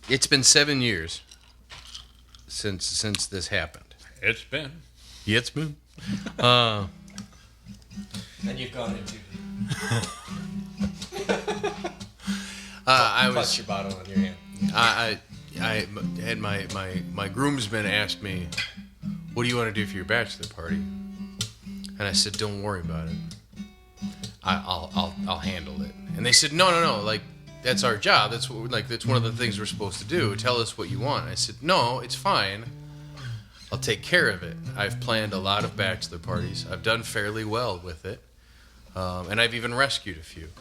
It's been 7 years since this happened. It's been. Yeah, it's been. And you've gone into I plus was your bottle on your hand. I had my groomsmen ask me, "What do you want to do for your bachelor party?" And I said, "Don't worry about it. I'll handle it." And they said, "No, like that's our job. That's one of the things we're supposed to do. Tell us what you want." I said, "No, it's fine. I'll take care of it. I've planned a lot of bachelor parties. I've done fairly well with it, and I've even rescued a few."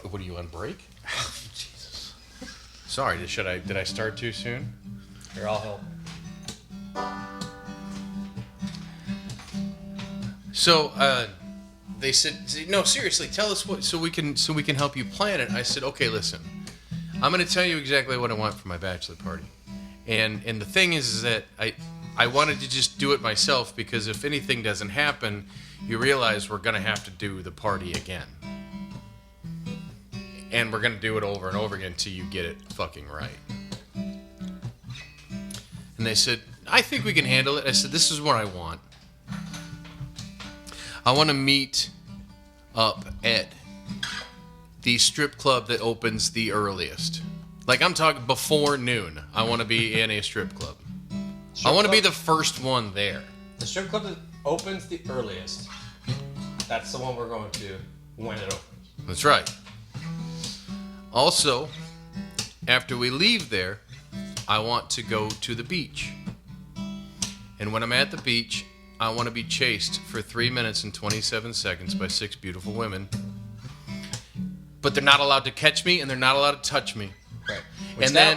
What are you on break? Jesus. Sorry, did I start too soon? Here, I'll help. So they said, "No, seriously, tell us what so we can help you plan it." I said, "Okay, listen, I'm going to tell you exactly what I want for my bachelor party, and the thing is that I wanted to just do it myself because if anything doesn't happen, you realize we're going to have to do the party again, and we're going to do it over and over again until you get it fucking right." And they said, "I think we can handle it." I said, "This is what I want. I want to meet up at the strip club that opens the earliest. Like, I'm talking before noon. I want to be in a strip club. I want to be the first one there." The strip club that opens the earliest. That's the one we're going to when it opens. That's right. Also, after we leave there, I want to go to the beach. And when I'm at the beach, I want to be chased for 3 minutes and 27 seconds by 6 beautiful women. But they're not allowed to catch me, and they're not allowed to touch me. Right.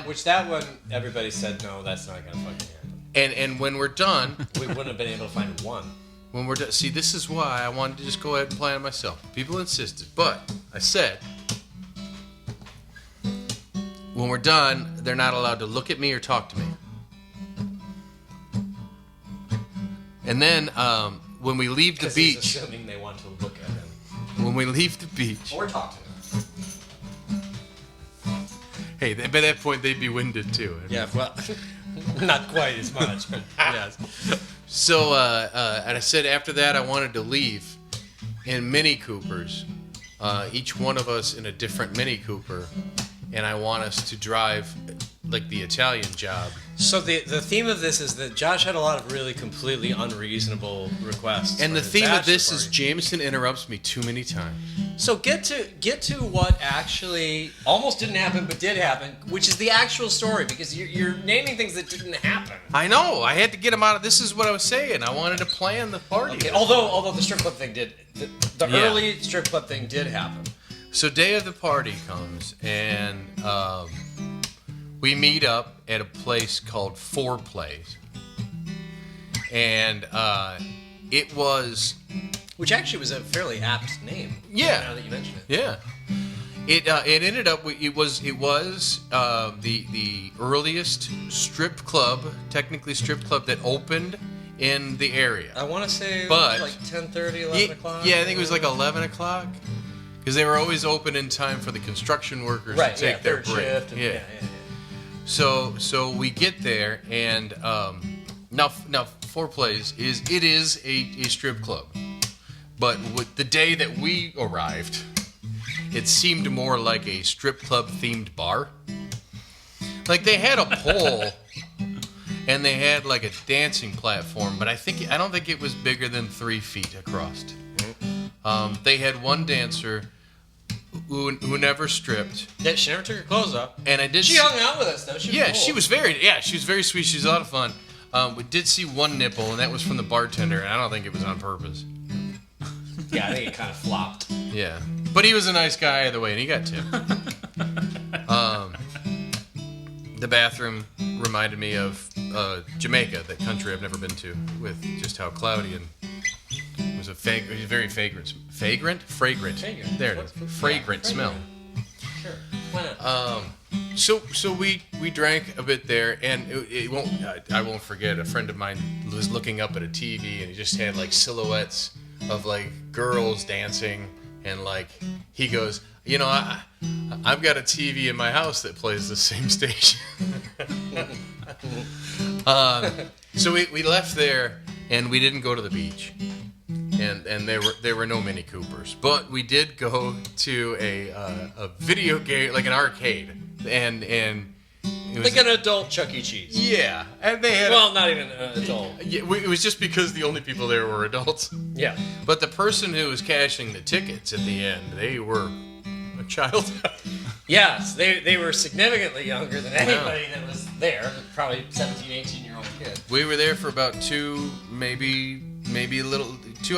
Which that one, everybody said, no, that's not going to fucking happen. And when we're done... We wouldn't have been able to find one. When we're done... See, this is why I wanted to just go ahead and plan it myself. People insisted. But I said, when we're done, they're not allowed to look at me or talk to me. And then when we leave the beach... He's assuming they want to look at him. When we leave the beach... Or talk to him. Hey, by that point, they'd be winded, too. Yeah, well, not quite as much, but yes. So, and I said after that, I wanted to leave in Mini Coopers. Each one of us in a different Mini Cooper. And I want us to drive, like, the Italian job. So the theme of this is that Josh had a lot of really completely unreasonable requests. And the theme of this is Jameson interrupts me too many times. So get to what actually almost didn't happen but did happen, which is the actual story, because you're naming things that didn't happen. I know. I had to get them out of... This is what I was saying. I wanted to plan the party. Okay. Although the strip club thing did... The early strip club thing did happen. So day of the party comes, and we meet up at a place called Foreplays. And it was... Which actually was a fairly apt name. Yeah. Now that you mention it. Yeah. It ended up... It was the earliest strip club, technically strip club, that opened in the area. I want to say but, like 10:30, 11 o'clock. Yeah, I think it was like 11 o'clock. Because they were always open in time for the construction workers to take their break. Shift and, yeah. So we get there, and now Foreplays is a strip club, but with the day that we arrived, it seemed more like a strip club themed bar. Like they had a pole, and they had like a dancing platform, but I don't think it was bigger than 3 feet across. They had one dancer who never stripped. Yeah, she never took her clothes off. And I did. She hung out with us though. She was very sweet. She was a lot of fun. We did see one nipple, and that was from the bartender, and I don't think it was on purpose. Yeah, I think it kind of flopped. Yeah, but he was a nice guy either way, and he got tipped. The bathroom reminded me of Jamaica, that country I've never been to, with just how cloudy and it was very fragrant. There it is. Fragrant smell. Sure. Why not? So we drank a bit there, and I won't forget. A friend of mine was looking up at a TV, and he just had like silhouettes of like girls dancing and like he goes, you know, I've got a TV in my house that plays the same station. So we left there, and we didn't go to the beach, and there were no Mini Coopers, but we did go to a video game, like an arcade, and it was Like an adult Chuck E. Cheese. yeah, and they had Well, not even adult. yeah, it was just because the only people there were adults. Yeah. But the person who was cashing the tickets at the end, they were a child. Yes, they were significantly younger than anybody that was there. Probably 17, 18-year-old kid. We were there for about 2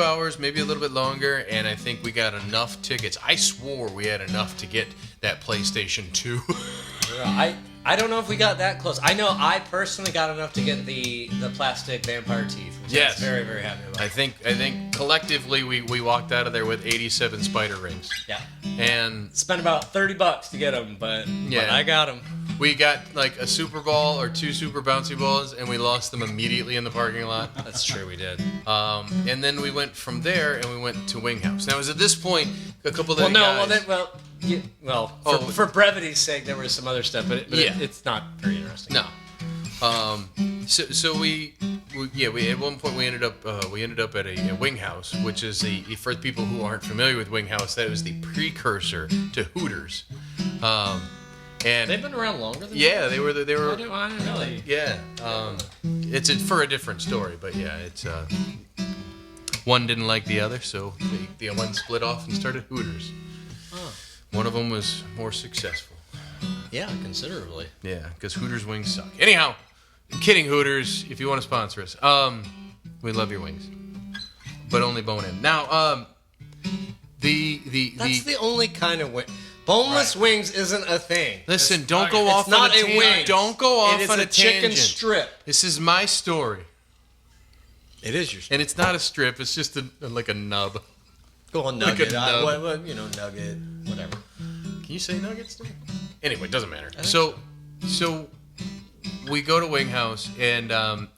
hours, maybe a little bit longer, and I think we got enough tickets. I swore we had enough to get that PlayStation 2. I don't know if we got that close. I know I personally got enough to get the plastic vampire teeth. Which Yes. I was very, very happy about. I think collectively we walked out of there with 87 spider rings. Yeah. And Spent about $30 to get them, but I got them. we got like a super ball or 2 super bouncy balls, and we lost them immediately in the parking lot. That's true, we did. And then we went from there, and we went to Wing House. Now, it was at this point a couple of the guys... For brevity's sake, there was some other stuff, but it's not very interesting. No. So we at one point we ended up at a Wing House, which is for people who aren't familiar with Wing House, that was the precursor to Hooters. And They've been around longer than yeah, they were. I didn't really. Yeah. It's for a different story, but yeah, it's one didn't like the other, so the one split off and started Hooters. Huh. One of them was more successful. Yeah, considerably. Yeah, because Hooters wings suck. Anyhow, I'm kidding, Hooters. If you want to sponsor us, we love your wings, but only bone in. Now, That's the only kind of wing. Boneless wings isn't a thing. Listen, don't go off on a tangent. Wing. Don't go off on a It is a chicken tangent. strip. This is my story, It is your strip. and it's not a strip. It's just like a nub. Go on, Like nugget. a nub. Nugget, whatever. Can you say nuggets? Anyway, it doesn't matter. So we go to Wing House and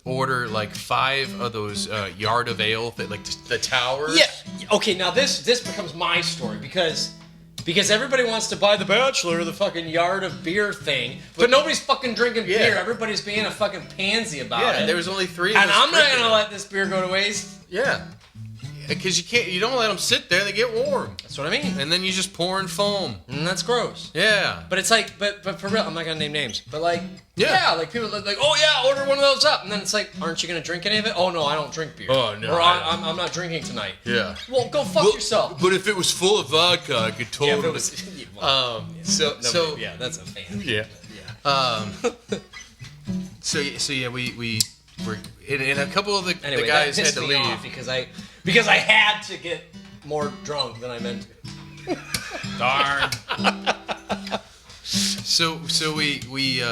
order like 5 of those yard of ale, like the towers. Yeah. Okay, now this becomes my story because everybody wants to buy the Bachelor, the fucking yard of beer thing, but nobody's fucking drinking beer. Everybody's being a fucking pansy about it. There was only 3 of and us I'm not drinking gonna it. let this beer go to waste. Yeah. Because you don't let them sit there; they get warm, That's what I mean. and then you just pour in foam. And that's gross. Yeah. But it's like, but for real, I'm not gonna name names. But like, Yeah. like people are like, oh yeah, order one of those up, and then it's like, aren't you gonna drink any of it? Oh no, I don't drink beer. Oh, no, Or I I'm not drinking tonight. Yeah. Well, go fuck yourself. But if it was full of vodka, I could totally. Yeah, if it was. So Yeah, that's a fan. yeah. So we were, and a couple of the guys that had pissed to me leave. off because I had to get more drunk than I meant to. Darn. So we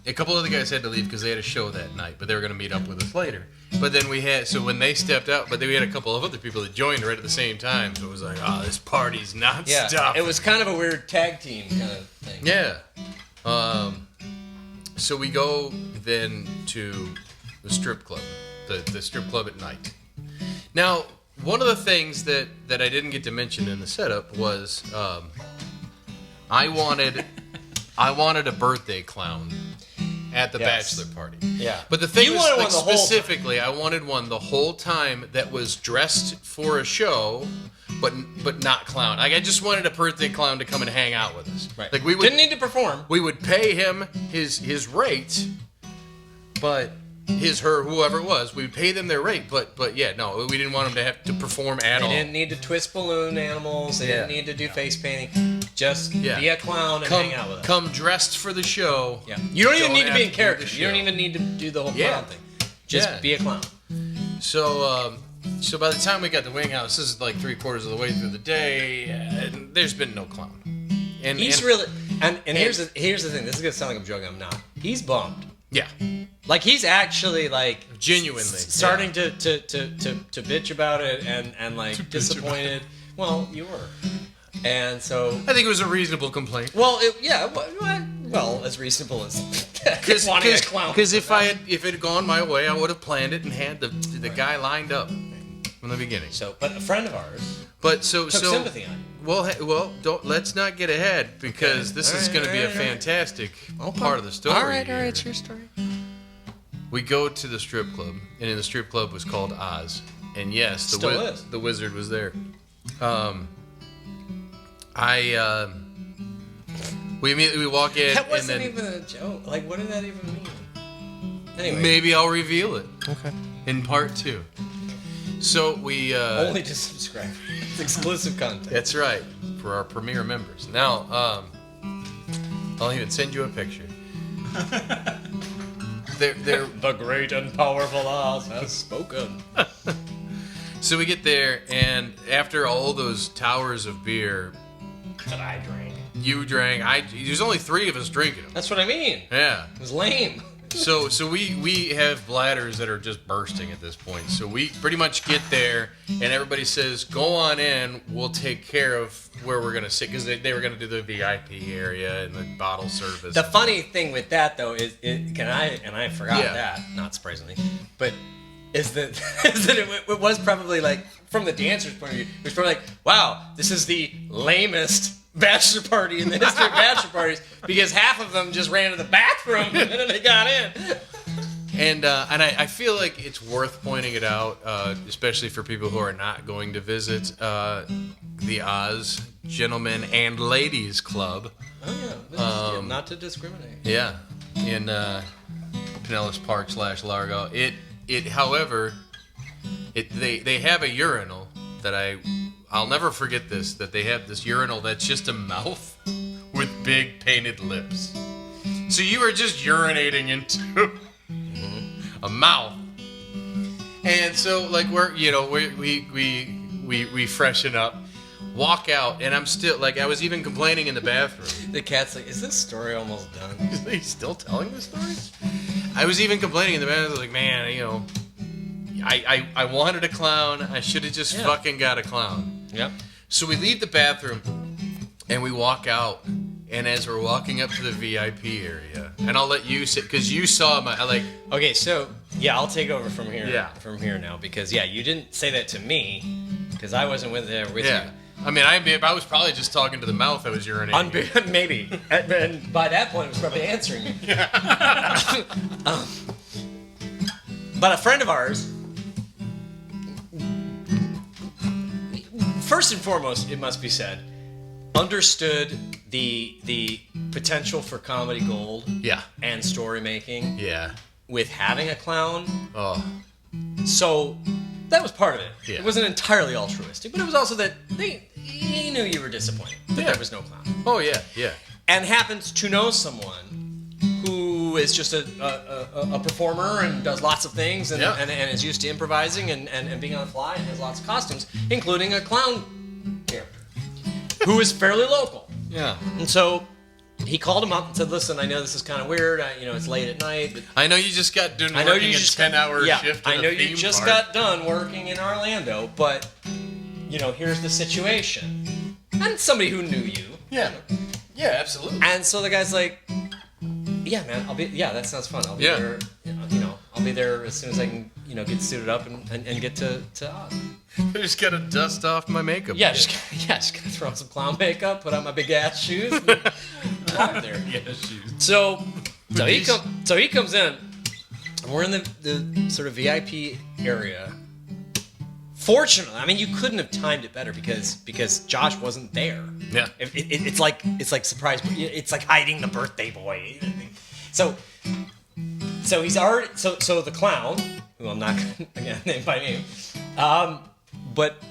a couple of the guys had to leave because they had a show that night, but they were going to meet up with us later. But then when they stepped out, but then we had a couple of other people that joined right at the same time. So it was like, oh, this party's not stopping. It was kind of a weird tag team kind of thing. Yeah. So we go then to the strip club, the strip club at night. Now, one of the things that I didn't get to mention in the setup was I wanted a birthday clown at the bachelor party. Yeah. But the thing You was, wanted like, one the whole time. specifically, I wanted one the whole time that was dressed for a show, but not clown. Like, I just wanted a birthday clown to come and hang out with us. Right. Like we would, Didn't need to perform. we would pay him his rate, but whoever it was, we would pay them their rate. But yeah, no, we didn't want him to have to perform at all. They didn't need to twist balloon animals. They didn't need to do face painting. Just be a clown and hang out with us. Come dressed for the show. Yeah. You don't even need to have be in do character. the You don't show. even need to do the whole clown thing. Just be a clown. So by the time we got to Wing House, this is like 3/4 of the way through the day, and there's been no clown. And He's really and here's the thing. This is gonna sound like I'm joking. I'm not. He's bummed. yeah, Like he's actually like genuinely starting to bitch about it and like disappointed. Well, you were, and so I think it was a reasonable complaint. well, as reasonable as wanting a clown. Because if it had gone my way, I would have planned it and had the guy lined up from the beginning. So, but a friend of ours But so took sympathy on you. well, let's not get ahead because this is going to be a fantastic part of the story. All right, it's your story. We go to the strip club, and in the strip club was called Oz, and yes, the wizard was there. We immediately walk in. That wasn't and then, even a joke. Like, what did that even mean? Anyway. Maybe I'll reveal it. Okay. In part 2. So we only to subscribe. It's exclusive content. That's right, for our premier members. Now, I'll even send you a picture. They're the great and powerful Oz has spoken. So we get there, and after all those towers of beer that I drank, you drank. There's only 3 of us drinking them. That's what I mean. Yeah, it was lame. So we have bladders that are just bursting at this point. So we pretty much get there, and everybody says, "Go on in. We'll take care of where we're gonna sit," because they were gonna do the VIP area and the bottle service. The funny thing with that though is, I forgot that, not surprisingly, but is that it was probably like from the dancers' point of view, it was probably like, wow, this is the lamest bachelor party in the history of bachelor parties, because half of them just ran to the bathroom and then they got in. And I feel like it's worth pointing it out, especially for people who are not going to visit the Oz Gentlemen and Ladies Club. Oh yeah, not to discriminate. Yeah, in Pinellas Park / Largo. However, they have a urinal that I'll never forget this. That they have this urinal that's just a mouth with big painted lips. So you are just urinating into a mouth. And so like we freshen up, walk out, and I'm still like I was even complaining in the bathroom. The cat's like, is this story almost done? Is he still telling the story? I was even complaining in the bathroom. I was like, man, I wanted a clown. I should have just fucking got a clown. Yep. So we leave the bathroom and we walk out. And as we're walking up to the VIP area, and I'll let you sit because you saw Okay, so I'll take over from here. Yeah. From here now because you didn't say that to me because I wasn't with you. I mean, I was probably just talking to the mouth that was urinating. Maybe. And by that point, it was probably answering you. But a friend of ours, first and foremost, it must be said, understood the potential for comedy gold and story making with having a clown. Oh. So that was part of it. Yeah. It wasn't entirely altruistic, but it was also that he knew you were disappointed that there was no clown. Oh, yeah, yeah. And happens to know someone who is just a performer and does lots of things and is used to improvising and being on the fly and has lots of costumes, including a clown character who is fairly local. Yeah. And so he called him up and said, "Listen, I know this is kind of weird. It's late at night. But I know you just got done working a 10-hour shift. I know you just got done working in Orlando, but here's the situation." And somebody who knew you. Yeah. Yeah, absolutely. And so the guy's like, "Yeah, man, that sounds fun. I'll be there. I'll be there as soon as I can, get suited up and get to Oz." I just gotta dust off my makeup. Yeah, just gotta throw on some clown makeup, put on my big ass shoes, and drive there. Yeah, shoes. So he comes in, and we're in the sort of VIP area. Fortunately, I mean, you couldn't have timed it better because Josh wasn't there. Yeah, it's like surprise. It's like hiding the birthday boy. So he's already so the clown, who I'm not gonna name by name, but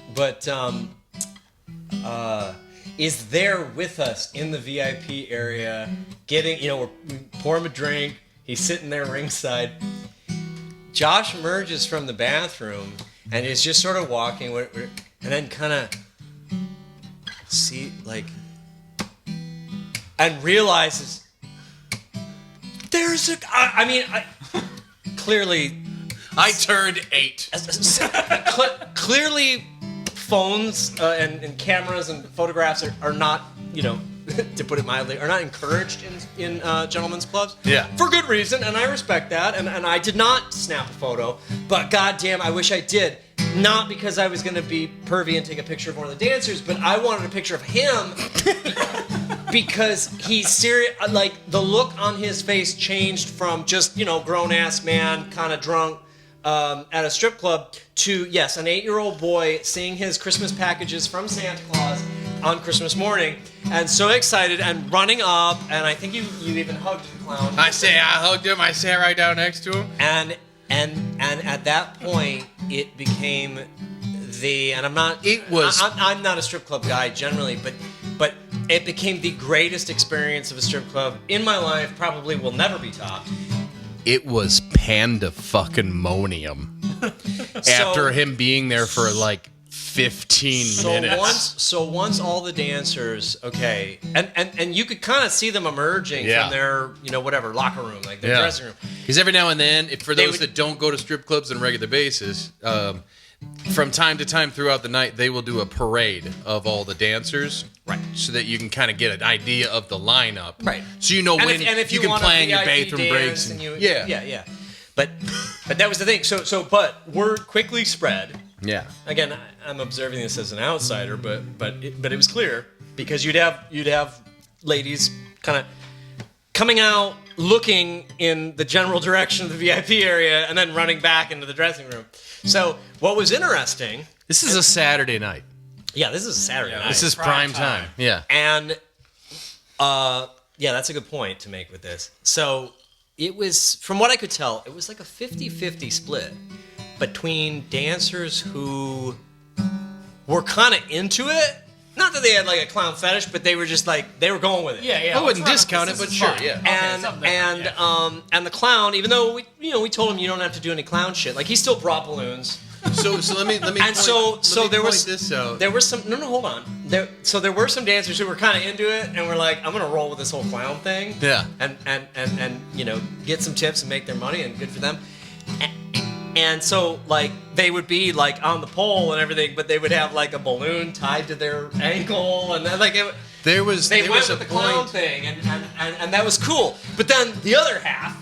is there with us in the VIP area, getting we pour him a drink. He's sitting there ringside. Josh emerges from the bathroom and is just sort of walking, and then kind of and realizes there's clearly. I turned 8. Clearly, phones and cameras and photographs are not, to put it mildly, are not encouraged in gentlemen's clubs. Yeah. For good reason, and I respect that. And I did not snap a photo, but goddamn, I wish I did. Not because I was going to be pervy and take a picture of one of the dancers, but I wanted a picture of him because he's serious. Like, the look on his face changed from just, grown-ass man, kind of drunk at a strip club to, yes, an 8-year-old boy seeing his Christmas packages from Santa Claus on Christmas morning, and so excited and running up, and I think you even hugged the clown. I hugged him. I sat right down next to him. And at that point, it became and I'm not. It was. I'm not a strip club guy generally, but it became the greatest experience of a strip club in my life. Probably will never be topped. It was pandemonium. After him being there for like 15 minutes. Once all the dancers, okay, and you could kind of see them emerging from their, whatever, locker room, like their dressing room. Because every now and then, for those that don't go to strip clubs on a regular basis, from time to time throughout the night, they will do a parade of all the dancers. Right. So that you can kind of get an idea of the lineup. Right. So when if you can plan your bathroom breaks. Yeah. But that was the thing. But word quickly spread. Yeah. Again, I'm observing this as an outsider, but it was clear because you'd have ladies kind of coming out, looking in the general direction of the VIP area, and then running back into the dressing room. So what was interesting? This is a Saturday night. Yeah, this is a Saturday night. This is prime time. Yeah. And that's a good point to make with this. So it was, from what I could tell, it was like a 50-50 split between dancers who were kind of into it. Not that they had like a clown fetish, but they were just like, they were going with it. Yeah. I wouldn't discount it, but sure, yeah. And the clown, even though we told him you don't have to do any clown shit, like he still brought balloons. So let me. And there were some. No, hold on. There were some dancers who were kind of into it and were like, I'm gonna roll with this whole clown thing. Yeah. And get some tips and make their money, and good for them. And so, like, they would be, like, on the pole and everything, but they would have, like, a balloon tied to their ankle, and then, like, they went with the clown thing, and that was cool. But then the other half,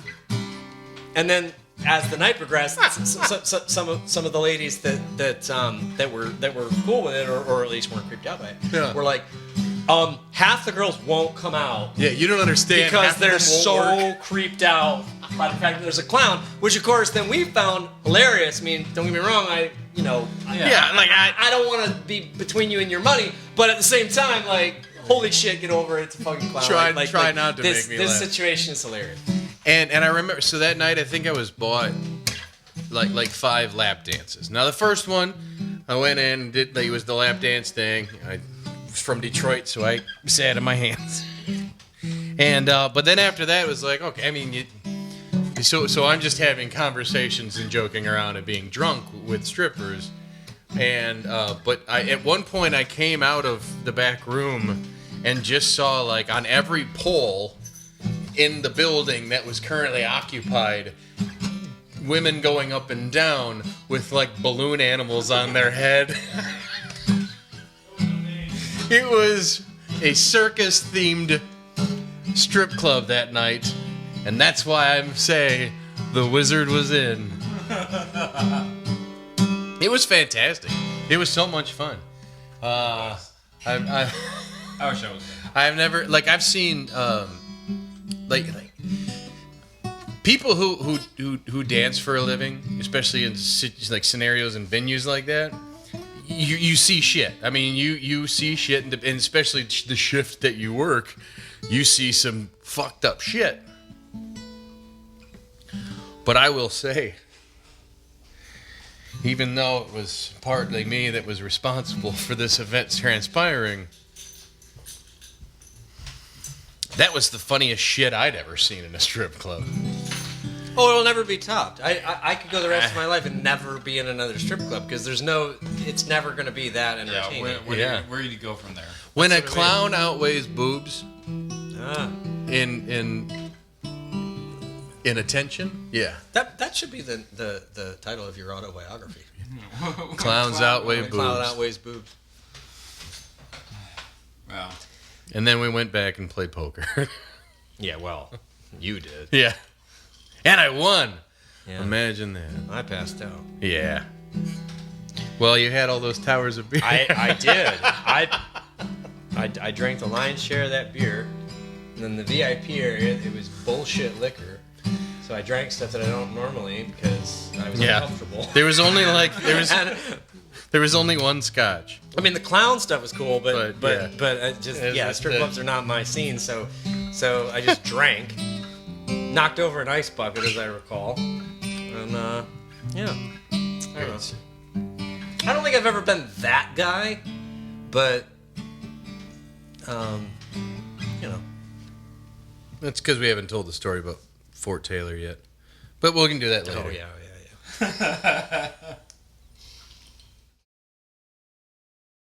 and then as the night progressed, some of the ladies that were cool with it, or at least weren't creeped out by it, were like, half the girls won't come out. Yeah, you don't understand. Because they're so creeped out by the fact that there's a clown, which of course then we found hilarious. I mean, don't get me wrong, I don't want to be between you and your money, but at the same time, like, holy shit, get over it, it's a fucking clown. Try not to make me laugh. This situation is hilarious. And I remember, so that night I think I was bought like 5 lap dances. Now the first one, I went in and did, like, it was the lap dance thing. I was from Detroit, so I sat in my hands. And but then after that it was like, okay, I mean, so I'm just having conversations and joking around and being drunk with strippers. And but at one point I came out of the back room and just saw, like, on every pole in the building that was currently occupied, women going up and down with, like, balloon animals on their head. It was a circus-themed strip club that night, and that's why I'm saying the wizard was in. It was fantastic. It was so much fun. I wish I was there. I've never, like, I've seen like people who dance for a living, especially in like scenarios and venues like that. You see shit. I mean, you see shit, and especially the shift that you work, you see some fucked up shit. But I will say, even though it was partly me that was responsible for this event transpiring, that was the funniest shit I'd ever seen in a strip club. Oh, it'll never be topped. I could go the rest of my life and never be in another strip club because it's never going to be that entertaining. Where do you go from there? When a clown outweighs boobs in attention, yeah. That should be the title of your autobiography. Clowns outweigh boobs. Clown outweighs boobs. Wow. And then we went back and played poker. Yeah, well, you did. Yeah. And I won. Yeah. Imagine that. I passed out. Yeah. Well, you had all those towers of beer. I did. I drank the lion's share of that beer. And then the VIP area, it was bullshit liquor. So I drank stuff that I don't normally because I was uncomfortable. There was only there was only one scotch. I mean, the clown stuff was cool, but yeah. strip clubs are not my scene. So I just drank, knocked over an ice bucket, as I recall, and I don't know. I don't think I've ever been that guy, but That's because we haven't told the story about Fort Taylor yet, but we can do that later. Oh yeah.